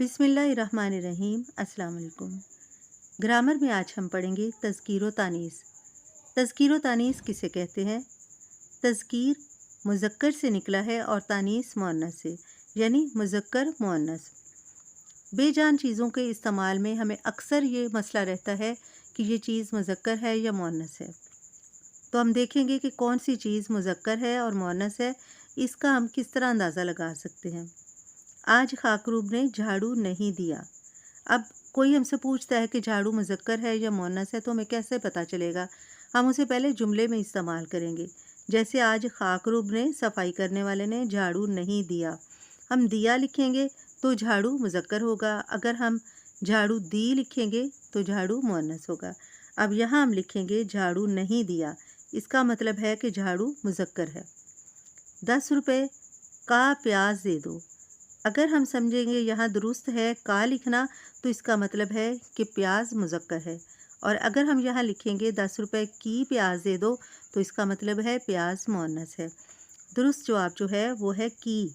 बिस्मिल्लाहिर्रहमानिर्रहीम। अस्सलाम वालेकुम। ग्रामर में आज हम पढ़ेंगे तज़कीर व तानीस। तज़कीर व तानीस किसे कहते हैं? तज़कीर मुज़क्कर से निकला है और तानीस मुअन्नस से, यानी मुज़क्कर मुअन्नस। बेजान चीज़ों के इस्तेमाल में हमें अक्सर ये मसला रहता है कि ये चीज़ मुज़क्कर है या मुअन्नस है। तो हम देखेंगे कि कौन सी चीज़ मुज़क्कर है और मुअन्नस है, इसका हम किस तरह अंदाज़ा लगा सकते हैं। आज खाकरूब ने झाड़ू नहीं दिया। अब कोई हमसे पूछता है कि झाड़ू मुज़क्कर है या मुअन्नस है, तो हमें कैसे पता चलेगा? हम उसे पहले जुमले में इस्तेमाल करेंगे। जैसे आज खाकरूब ने, सफाई करने वाले ने, झाड़ू नहीं दिया। हम दिया लिखेंगे तो झाड़ू मुज़क्कर होगा। अगर हम झाड़ू दी लिखेंगे तो झाड़ू मुअन्नस होगा। अब यहाँ हम लिखेंगे झाड़ू नहीं दिया, इसका मतलब है कि झाड़ू मुज़क्कर है। 10 रुपये का प्याज दे दो। अगर हम समझेंगे यहाँ दुरुस्त है का लिखना, तो इसका मतलब है कि प्याज मुज़क्कर है। और अगर हम यहाँ लिखेंगे 10 रुपये की प्याज दे दो, तो इसका मतलब है प्याज मुअन्नस है। दुरुस्त जवाब जो है वो है की।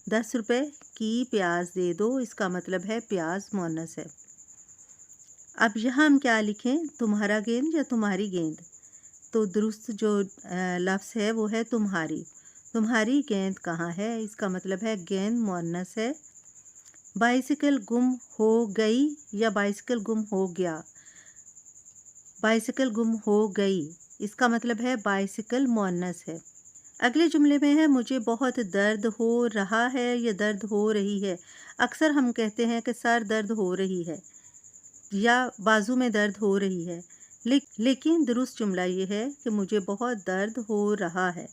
10 रुपये की प्याज दे दो, इसका मतलब है प्याज मुअन्नस है। अब यहाँ हम क्या लिखें? तुम्हारा गेंद या तुम्हारी गेंद? तो दुरुस्त जो लफ्ज़ है वो है तुम्हारी। तुम्हारी गेंद कहाँ है? इसका मतलब है गेंद मुअन्नस है। बाइसिकल गुम हो गई या बाइसिकल गुम हो गया? बाइसिकल गुम हो गई, इसका मतलब है बाइसिकल मुअन्नस है। अगले जुमले में है मुझे बहुत दर्द हो रहा है या दर्द हो रही है। अक्सर हम कहते हैं कि सर दर्द हो रही है या बाजू में दर्द हो रही है, लेकिन दुरुस्त जुमला ये है कि मुझे बहुत दर्द हो रहा है,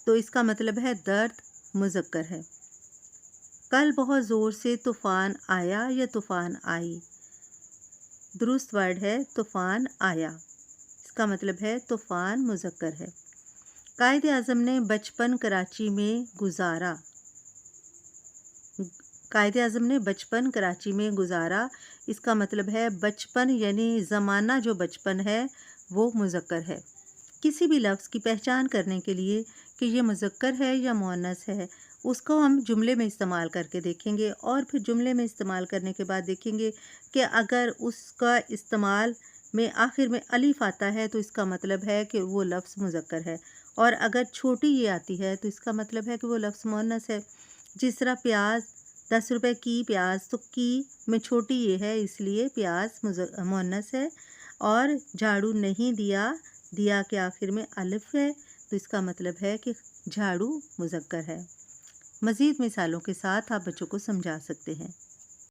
तो इसका मतलब है दर्द मुज़क्कर है। कल बहुत ज़ोर से तूफ़ान आया या तूफ़ान आई? दुरुस्त वर्ड है तूफ़ान आया, इसका मतलब है तूफ़ान मुज़क्कर है। कायदे आज़म ने बचपन कराची में गुजारा। कायदे आज़म ने बचपन कराची में गुजारा, इसका मतलब है बचपन यानी ज़माना जो बचपन है वो मुज़क्कर है। किसी भी लफ्ज़ की पहचान करने के लिए कि ये मुज़क्कर है या मुअन्नस है, उसको हम जुमले में इस्तेमाल करके देखेंगे और फिर जुमले में इस्तेमाल करने के बाद देखेंगे कि अगर उसका इस्तेमाल में आखिर में अलिफ आता है तो इसका मतलब है कि वो लफ्ज़ मुज़क्कर है, और अगर छोटी ये आती है तो इसका मतलब है कि वो लफ्ज़ मुअन्नस है। जिस तरह प्याज, 10 रुपये की प्याज, तो की में छोटी ये है इसलिए प्याज मुअन्नस है। और झाड़ू नहीं दिया, दिया के आखिर में अलिफ है, तो इसका मतलब है कि झाड़ू मुज़क्कर है। मज़ीद मिसालों के साथ आप बच्चों को समझा सकते हैं।